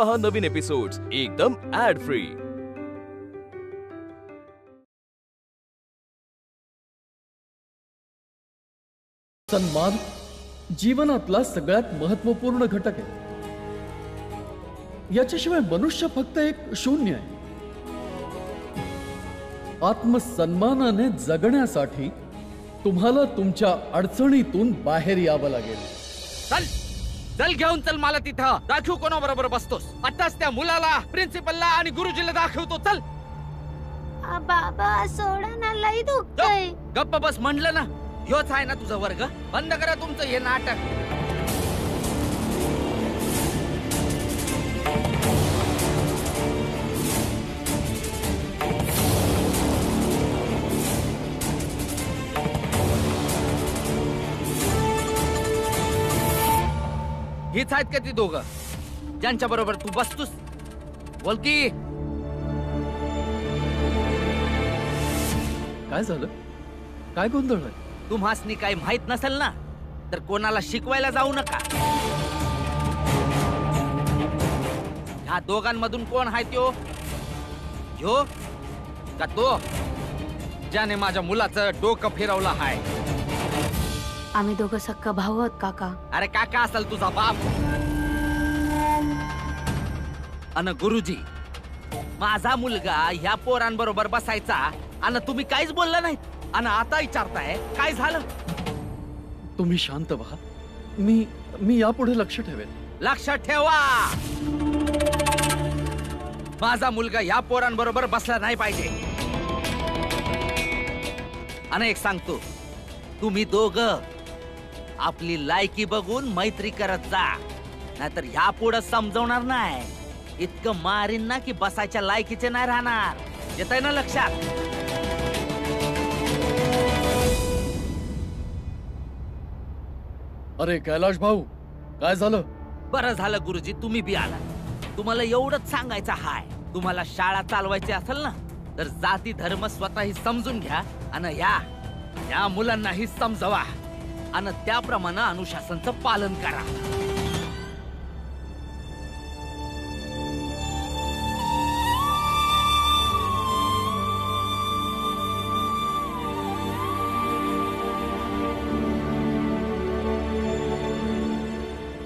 पहा नवीन एपिसोड्स एकदम add free. सन्मान जीवनातला सगळ्यात महत्वपूर्ण घटक आहे। याच्याशिवाय मनुष्य फक्त एक शून्य आहे। आत्मसन्मानाने जगण्यासाठी तुम्हाला तुमच्या अडचणीतून बाहेर यावं लागेल। चल चल घेऊन चल मला तिथं दाखव कोणाबरोबर बसतोस। आताच त्या मुलाला प्रिन्सिपलला आणि गुरुजीला दाखवतो। चल बाबा सोडा ना, लई दुखतंय। गप्प बस म्हणलं ना, ह्योच आहे ना तुझा वर्ग। बंद करा तुमचं हे नाटक। हीच आहेत का ती दोघं ज्यांच्या बरोबर तू बसतोस? बोल की काय झालं? काय गोंधळ आहे? तुम्हासनी काही माहित नसेल ना तर कोणाला शिकवायला जाऊ नका। ह्या दोघांमधून कोण आहे त्यो? ह्यो का तो ज्याने माझ्या मुलाचं डोकं फिरवलं आहे? आम्ही दोघं सक्का भाऊ आहोत काका। अरे काका असेल तुझा बाप। अन गुरुजी, माझा मुलगा ह्या पोरांबरोबर बसायचा आणि तुम्ही काहीच बोलला नाही आणि आता विचारताय काय झालं? तुम्ही शांत व्हा। मी यापुढे लक्ष ठेवेन। लक्ष ठेवा, माझा मुलगा ह्या पोरांबरोबर बसला नाही पाहिजे। आणि एक सांगतो, तुम्ही दोघं आपली लायकी बघून मैत्री करत जा, नाहीतर ह्या पुढे समजवणार नाही। इतकं मारीन ना की बसायच्या लायकीचे नाही राहणार। येतंय ना लक्षात? अरे कैलाश भाऊ, काय झालं? बरं झालं गुरुजी तुम्ही बी आला। तुम्हाला एवढंच सांगायचं हाय, तुम्हाला शाळा चालवायची असेल ना तर जाती धर्म स्वतःही समजून घ्या आणि या मुलांनाही समजवा आणि त्याप्रमाणे अनुशासनचं पालन करा।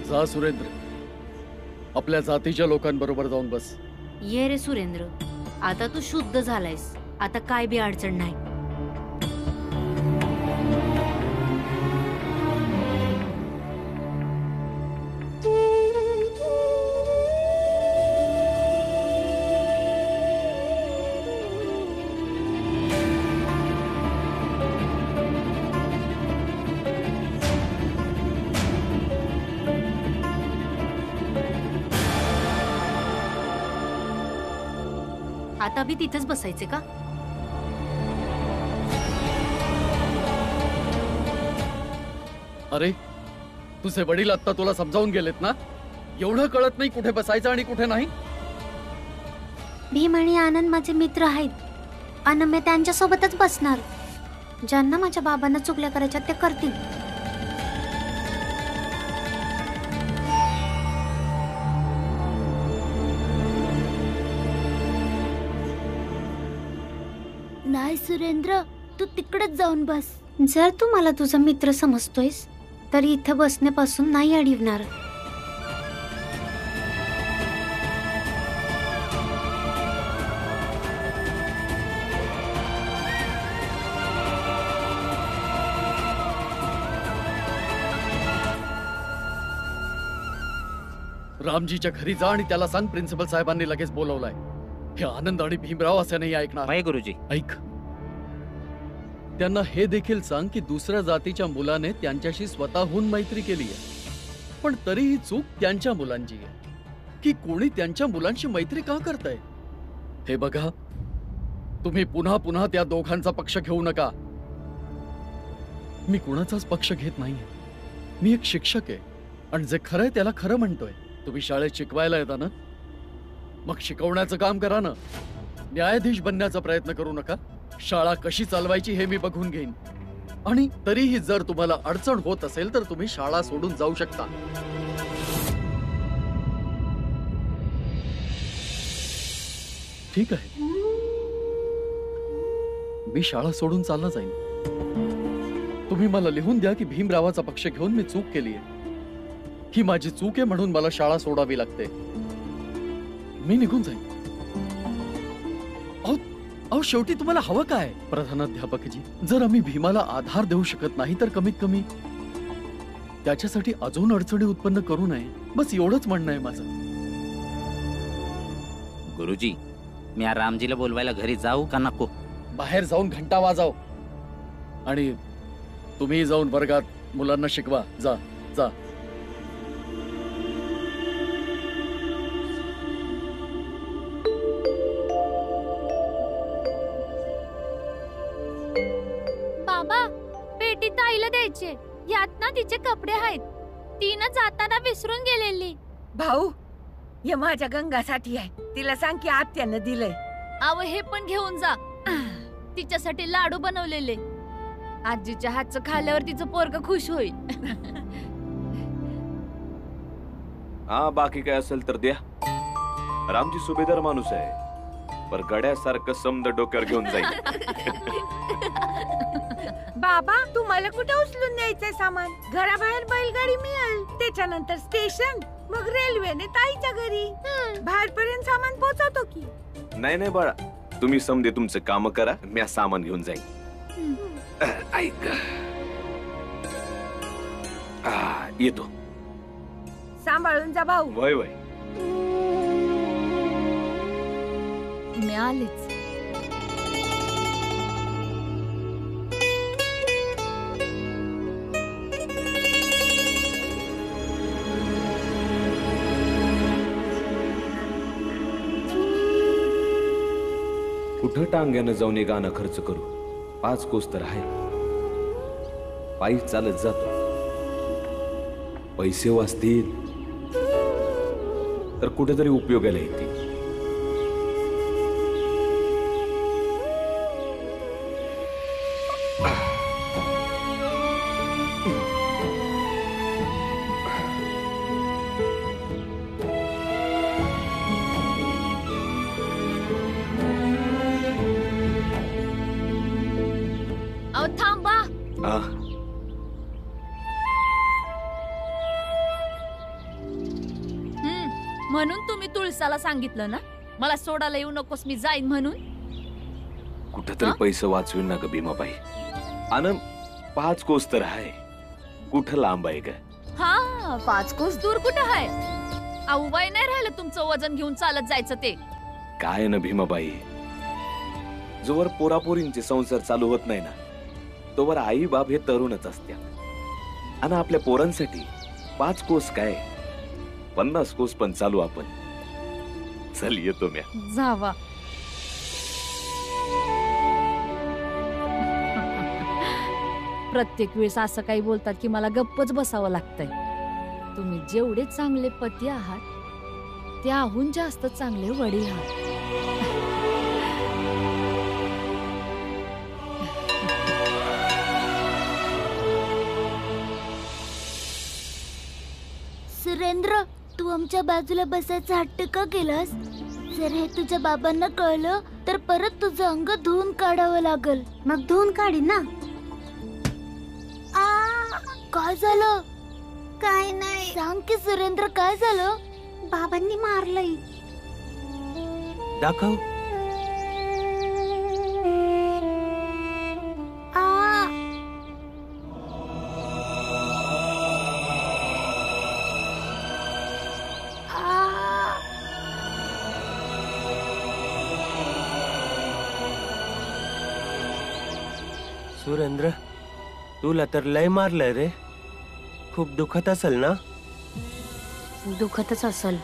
जा सुरेंद्र, आपल्या जातीच्या लोकांबरोबर जाऊन बस। ये रे सुरेंद्र, आता तू शुद्ध झालायस, आता काय बी अडचण नाही। आता बी तिथेच बसायचे का? अरे तुझे वडील आता तुला समजावून गेलेत ना? एवढं कळत नाही कुठे बसायचं आणि कुठे नाही? भीम आणि आनंद माझे मित्र आहेत आणि मी त्यांच्या सोबतच बसणार। ज्यांना माझ्या बाबांना चुगल्या करायच्या ते करतील। नाही सुरेंद्र, तू तिकडेच जाऊन बस। जर तू मला तुझा मित्र समजतोयस तर इथे बसण्यापासून नाही अडवणार। रामजीच्या घरी जा आणि त्याला सांग प्रिन्सिपल साहेबांनी लगेच बोलवलंय। हे आनंद आणि भीमराव असं नाही ऐकणार। नाही गुरुजी। ऐक, त्यांना हे देखील सांग की दुसऱ्या जातीच्या मुलाने त्यांच्याशी स्वतःहून मैत्री केली आहे, पण तरीही चूक त्यांच्या मुलांची आहे की कोणी त्यांच्या मुलांशी मैत्री का करताय? हे बघा, तुम्ही पुन्हा पुन्हा त्या दोघांचा पक्ष घेऊ नका। मी कुणाचाच पक्ष घेत नाहीये। मी एक शिक्षक आहे आणि जे खरंय त्याला खरं म्हणतोय। तुम्ही शाळेत शिकवायला येता ना, मग शिकवण्याचं काम करा ना। न्यायाधीश बनण्याचा प्रयत्न करू नका। शाळा कशी चालवायची हे मी बघून घेईन, आणि तरीही जर तुम्हाला अडचण होत असेल तर तुम्ही शाळा सोडून जाऊ शकता। ठीक आहे, मी शाळा सोडून चालला जाईन. तुम्ही मला लिहून द्या की भीमरावाचा पक्ष घेऊन मी चूक केली आहे. ही माझी चूक आहे म्हणून मला शाळा सोडावी लागते. मी निघून जाईन. अहो शेवटी तुम्हाला हवं काय प्रधानाध्यापकजी? जर आम्ही भीमाला आधार देऊ शकत नाही तर कमीत कमी त्याच्यासाठी अजून अडचणी उत्पन्न करू नये, बस एवढंच म्हणणं आहे माझं. गुरुजी, मी या रामजीला बोलवायला घरी जाऊ का नको? बाहेर जाऊन घंटा वाजव आणि तुम्ही जाऊन वर्गात मुलांना शिकवा. जा जा. बाबा, पेटीत आईला द्यायचे. यात ना तिचे कपडे आहेत. तिनं जाताना विसरून गेलेली. भाऊ, हे माझ्या गंगासाठी आहे. तिला सांग की आत्यानं दिलंय. आव, हे पण घेऊन जा. तिच्यासाठी लाडू बनवलेले. आजीच्या हातचं खाल्ल्यावर तिचं पोरग खुश होईल. हा, बाकी काय असेल तर द्या. रामजी सुभेदार माणूस आहे, पर गड्यासारखं समद डोक्यावर घेऊन जाईल. बाबा, तुम्हाला कुठे उचलून न्यायचंय सामान? घराबाहेर बैलगाडी मिळेल, त्याच्यानंतर स्टेशन, मग रेल्वेने ताईच्या घरी. बाहेरपर्यंत सामान पोहोचवतो की. नाही नाही बाळा, तुम्ही समजे तुमचं काम करा, मी सामान घेऊन जाईन. ऐक, येतो. सांभाळून जा भाऊ. वय वय. मी आलेच. कुठं टांग्यानं जाऊन एक गाणं खर्च करू? 5 कोस तर आहे. पायी चालत जातो, पैसे वाचतील तर कुठेतरी उपयोगाला येतील. थांबा. म्हणून तुम्ही तुळसाला सांगितलं ना मला सोडायला येऊ नकोस, मी जाईन म्हणून. कुठेतरी पैसे वाचवील ना ग भीमाबाई. आनंद 5 कोस तर आहे, कुठं लांब आहे का? हा, 5 कोस दूर कुठं आहे? अहो, वय नाही राहिलं तुमचं वजन घेऊन चालत जायचं ते. काय ना भीमाबाई, जोवर पोरापोरींचे संसार चालू होत नाही ना, तोवर आई बाप हे तरुणच असतात. आणि आपल्या पोरांसाठी 5 कोस काय, 50 कोस पण चालू आपण. चल येतो म्या. जावा. प्रत्येक वेळेस असं काही बोलतात की मला गप्पच बसावं लागतंय. तुम्ही जेवढे चांगले पती आहात त्याहून जास्त चांगले वडील आहात. सुरेंद्र, तू आमच्या बाजूला बसायचा हट्ट का केलास? जर हे तुझ्या बाबांना कळलं तर परत तुझं अंग धुवून काढावं लागल. मग धुवून काढी ना. काय झालं? काय नाही. सांग की सुरेंद्र, काय झालं? बाबांनी मारलंय. दाखव. सुरेंद्र, तुला तर लय मारलंय रे. खूप दुखत असेल ना? दुखतच असेल.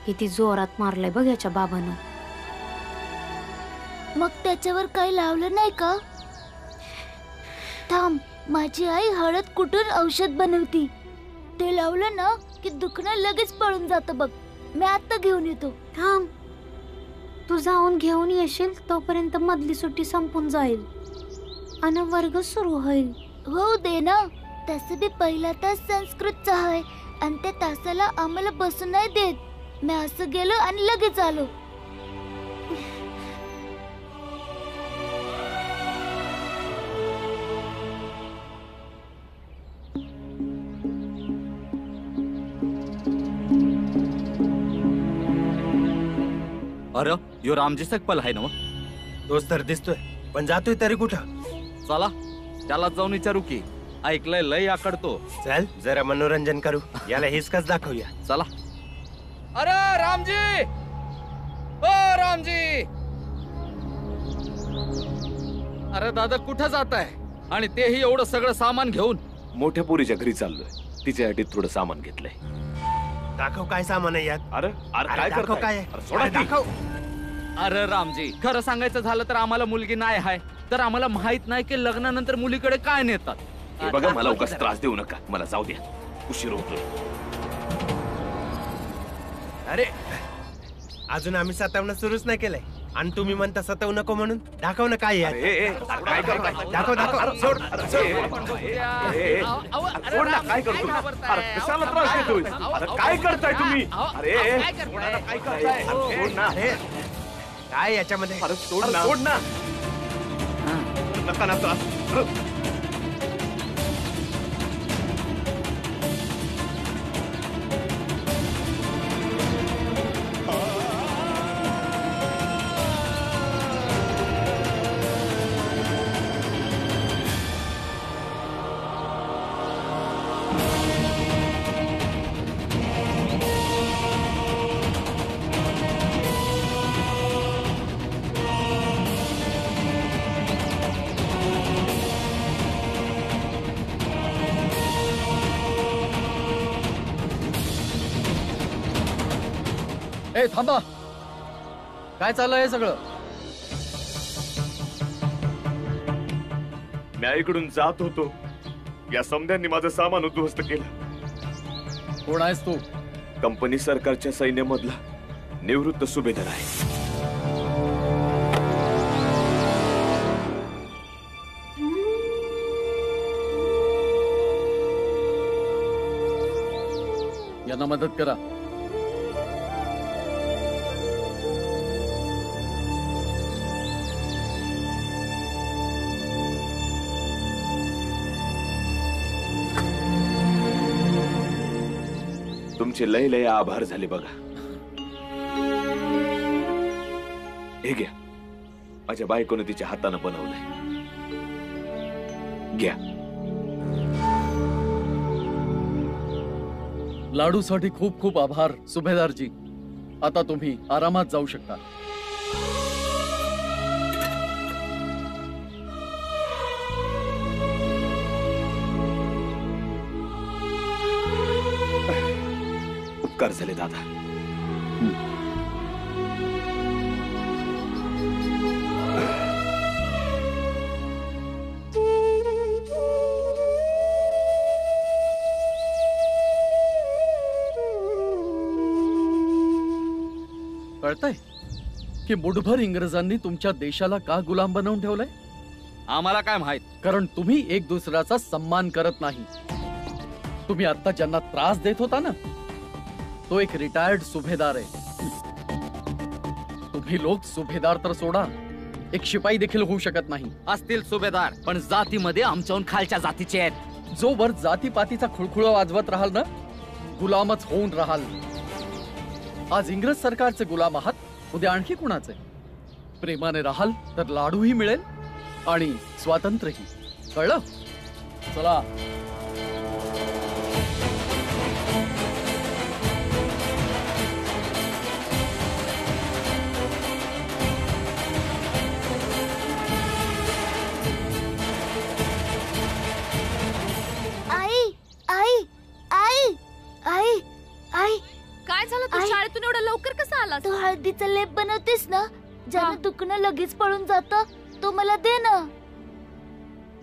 किती जोरात मारलंय बघ याच्या बाबानं. मग त्याच्यावर काही लावलं नाही का? थांब, माझी आई हळद कुठून औषध बनवती. ते लावलं ना की दुखणं लगेच पळून जातं बघ. मी आता घेऊन येतो. थांब, तू जाऊन घेऊन येशील तोपर्यंत मधली सुट्टी संपून जाईल आणि वर्ग सुरू होईल. हो दे ना. तसं बी पहिला तास संस्कृतचा आहे आणि त्या तासाला आम्हाला बसू नाही देत. मी असं गेलो आणि लगेच आलो. अरे यो रामजी सकपल आहे ना मग? तोच तर दिसतोय, पण जातोय तरी कुठं? चला त्याला जाऊन विचारू की. ऐकलंय लय आकडतो. चल जरा मनोरंजन करू, याला हिसकाच दाखवूया. चला. अरे रामजी, ओ रामजी. अरे दादा कुठं जात आहे? आणि तेही एवढं सगळं सामान घेऊन? मोठ्या पोरीच्या घरी चाललोय, तिच्यासाठी थोडं सामान घेतलंय. दाखव काय सामान आहे यात. अरे अरे काय दाखव करताय? काय आहे. अरे सोडा अरे की. दाखव. अरे रामजी, खरं सांगायचं झालं तर आम्हाला मुलगी नाही आहे, तर आम्हाला माहित नाही की लग्नानंतर मुलीकडे काय नेतात. हे बघा, मला उगाच त्रास देऊ नका, मला जाऊ द्या, उशीर होतोय. अरे अजून आम्ही सतावणं सुरूच नाही केलंय आणि तुम्ही म्हणता सतावू नको म्हणून. दाखव ना काय आहे. अरे, काय करताय? दाखव दाखव. अरे, सोड, अरे, सोड. सोड ना, काय करतो? अरे, कशाला त्रास देतोय? अरे, काय करताय तुम्ही? अरे, सोडायला काय करताय? अरे, सोड ना. अरे काय याच्यामध्ये. अरे, सोड ना. सोड ना. नका ना त्रास. अरे. ए थांबा, काय चाललंय हे सगळं? मी इकडून जात होतो, या समध्यांनी माझं सामान उद्ध्वस्त केलं. कोण आहेस तू? कंपनी सरकारच्या सैन्यामधला निवृत्त सुभेदार आहे. यांना मदत करा. तुमचे लय लय आभार झाले बघा. हे घ्या, माझ्या बायकोने तिच्या हाताने बनवलंय. घ्या. लाडूसाठी खूप खूप आभार सुभेदारजी. आता तुम्ही आरामात जाऊ शकता. उपकार झाले दादा. कळतंय की मुठभर इंग्रजांनी तुमच्या देशाला का गुलाम बनवून ठेवलंय? आम्हाला काय माहित. कारण तुम्ही एक दुसऱ्याचा सन्मान करत नाही. तुम्ही आता ज्यांना त्रास देत होता ना, तो एक रिटायर्ड सुभेदार आहे. तुम्ही लोक सुभेदार तर सोडा, एक शिपाई देखील होऊ शकत नाही. असतील सुभेदार, पण जातीमध्ये आमच्याहून खालच्या जातीचे आहेत. जोवर जातीपातीचा खुळखुळा वाजवत राहाल ना, गुलामच होऊन राहाल. आज इंग्रज सरकारचे गुलाम आहात, उद्या आणखी कुणाचे? प्रेमाने राहाल तर लाडूही मिळेल आणि स्वातंत्र्यही. कळलं? चला. आई आई आई आई आई, काय झालं? तू आई. शाळेतून एवढं लवकर कसा आलास? तू हळदीचा लेप बनवतेस ना, ज्यानं दुखणं लगेच पळून जातं, तो मला दे ना.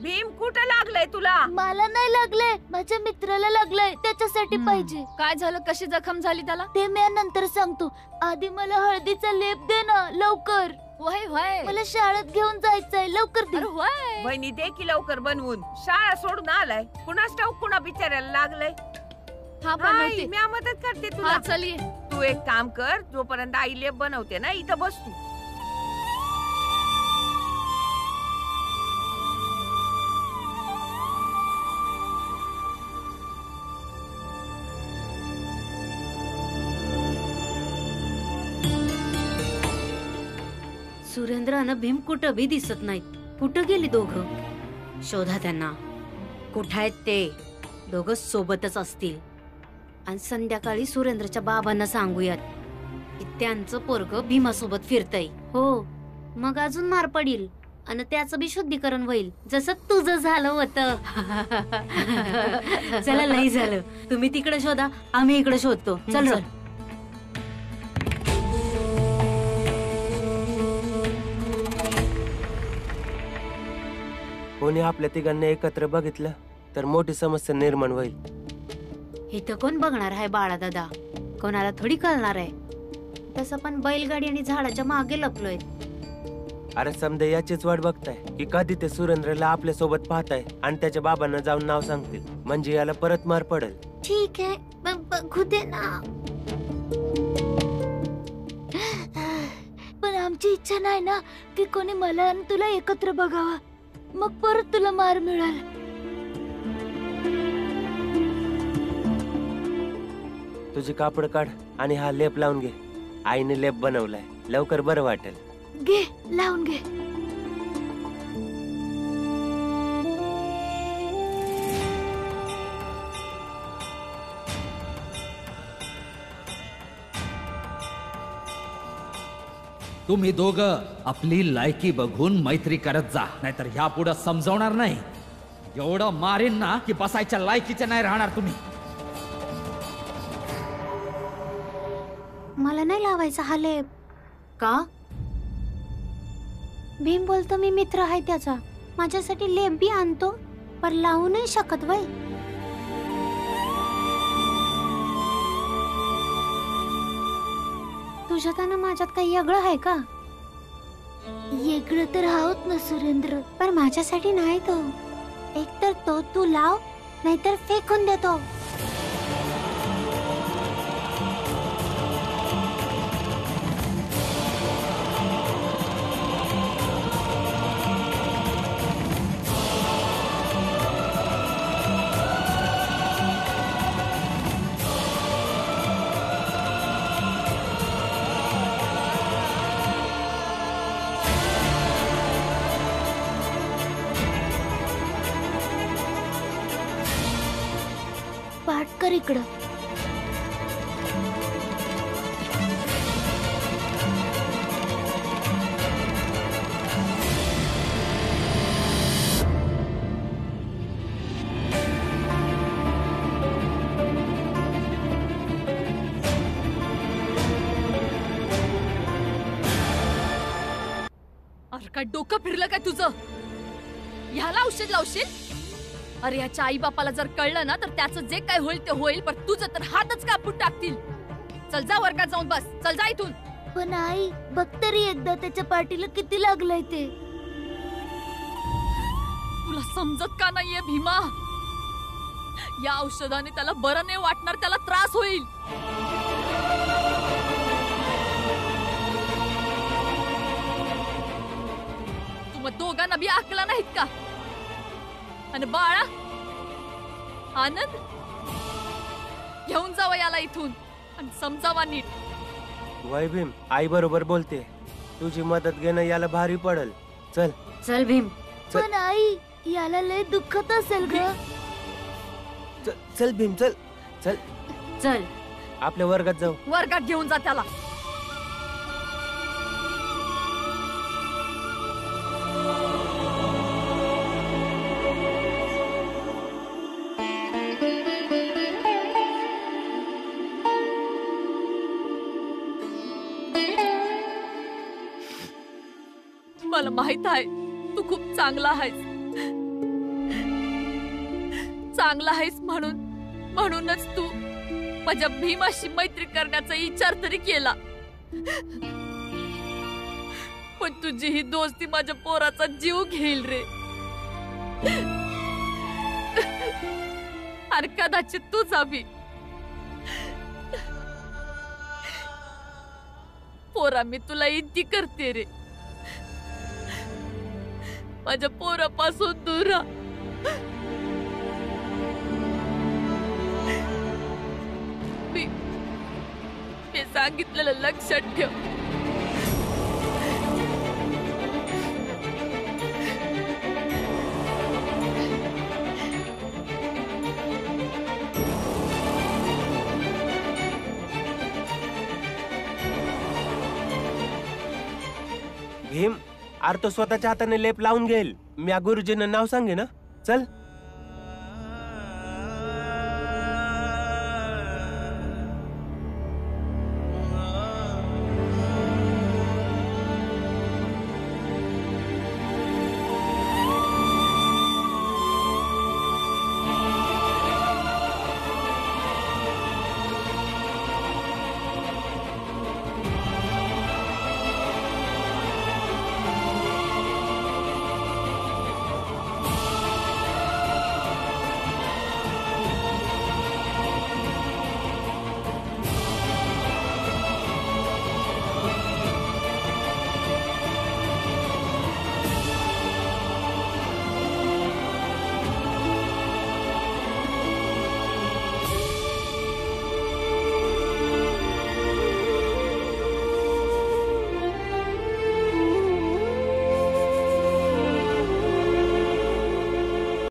भीम कुठं लागलंय तुला? मला नाही लागलंय, माझ्या मित्राला लागलंय, त्याच्यासाठी पाहिजे. काय झालं? कशी जखम झाली त्याला? ते मी नंतर सांगतो. आधी मला हळदीचा लेप दे ना, लवकर. वय वय. मला शाळेत घेऊन जायचंय, लवकर दे. अरे वय. बहिणी दे की लवकर बनवून. शाळा सोडून आलाय, कुणाच ठाऊक कुणा बिचाऱ्याला लागलंय. हा आई, बनवते. मी मदत करते तुला. हा चल ये. तू एक काम कर, जोपर्यंत आई लेप बनवते ना, इथं बस तू. सुरेंद्र आणि भीम कुठं बी दिसत नाहीत. कुठं गेली दोघं? शोधा त्यांना. कुठं आहेत ते? दोघं सोबतच असतील. आणि संध्याकाळी सुरेंद्रच्या बाबांना सांगूयात की त्यांचं पोरग भीमासोबत फिरतय. हो, मग अजून मार पडील आणि त्याचं बी शुद्धीकरण होईल, जसं तुझं झालं होतं. चला, नाही झालं तुम्ही तिकडे शोधा, आम्ही इकडे शोधतो. चल. कोणी आपल्या तिघांना एकत्र बघितलं तर मोठी समस्या निर्माण होईल. इथं कोण बघणार आहे बाळा दादा? कोणाला थोडी कळणार आहे. तसं पण बैलगाडी आणि झाडाच्या मागे लपलोय. अरे समजा याचीच वाट बघताय की कधी ते सुरेंद्रला आपल्या सोबत पाहताय आणि त्याच्या बाबांना जाऊन नाव सांगतील, म्हणजे याला परत मार पडेल. ठीक आहे, बघू दे ना. पण आमची इच्छा नाही ना की कोणी मला आणि तुला एकत्र बघावं, मग परत तुला मार मिळाल. तुझी कापड काढ आणि हा लेप लावून घे. आईने लेप बनवलाय, लवकर बरं वाटेल. घे, लावून घे. तुम्ही दोघं आपली लायकी बघून मैत्री करत जा, नाहीतर ह्या पुढे समजवणार नाही. एवढं मारीन ना की बसायच्या लायकीचे नाही राहणार तुम्ही. मला नाही लावायचा हा लेप. का? भीम बोलतो मी मित्र आहे त्याचा, माझ्यासाठी लेप बी आणतो, पण लावू नाही शकत वय. तुझ्यात आणि माझ्यात काही वेगळं आहे का? वेगळं तर आहोत ना सुरेंद्र, पण माझ्यासाठी नाही तो. एकतर तो तू लाव, नाहीतर फेकून देतो. पाठ कर इकडं. अरे काय डोकं फिरलं काय तुझं? ह्याला औषध लावशील? अरे ह्याच्या आई बापाला जर कळलं ना तर त्याचं जे काय होईल ते होईल, पण तुझं तर हातच कापून टाकतील. चल जा वर्गात जाऊन बस. चल जा इथून. पण आई, बघ तरी एकदा त्याच्या पाठीला किती लागलंय ते. तुला समजत का नाहीये भीमा? या औषधाने त्याला बरं नाही वाटणार, त्याला त्रास होईल. तुम्हा दोघांना बी अकला नाहीत का? आणि बाळा, आनंद, घेऊन जावं याला इथून आणि समजावा नीट. वय भीम, आई बरोबर बोलते. तुझी मदत घेणं याला भारी पडल. चल चल भीम. पण आई, याला लय दुखत असेल ग. चल भीम, चल चल चल आपल्या वर्गात जाऊ. वर्गात घेऊन जा त्याला. मला माहित आहे तू खूप चांगला आहेस. चांगला आहेस म्हणूनच तू माझ्या भीमाशी मैत्री करण्याचा विचार तरी केला. पण तुझी ही दोस्ती माझ्या पोराचा जीव घेईल रे. अरे कदाचित तुझा बी. पोरा, मी तुला विनंती करते रे, माझ्या पोरापासून दूर राहा. मी सांगितलेलं लक्षात ठेव. भीम, अरे तो स्वतःच्या हाताने लेप लावून घेईल. मी गुरुजींना नाव सांगे ना. चल.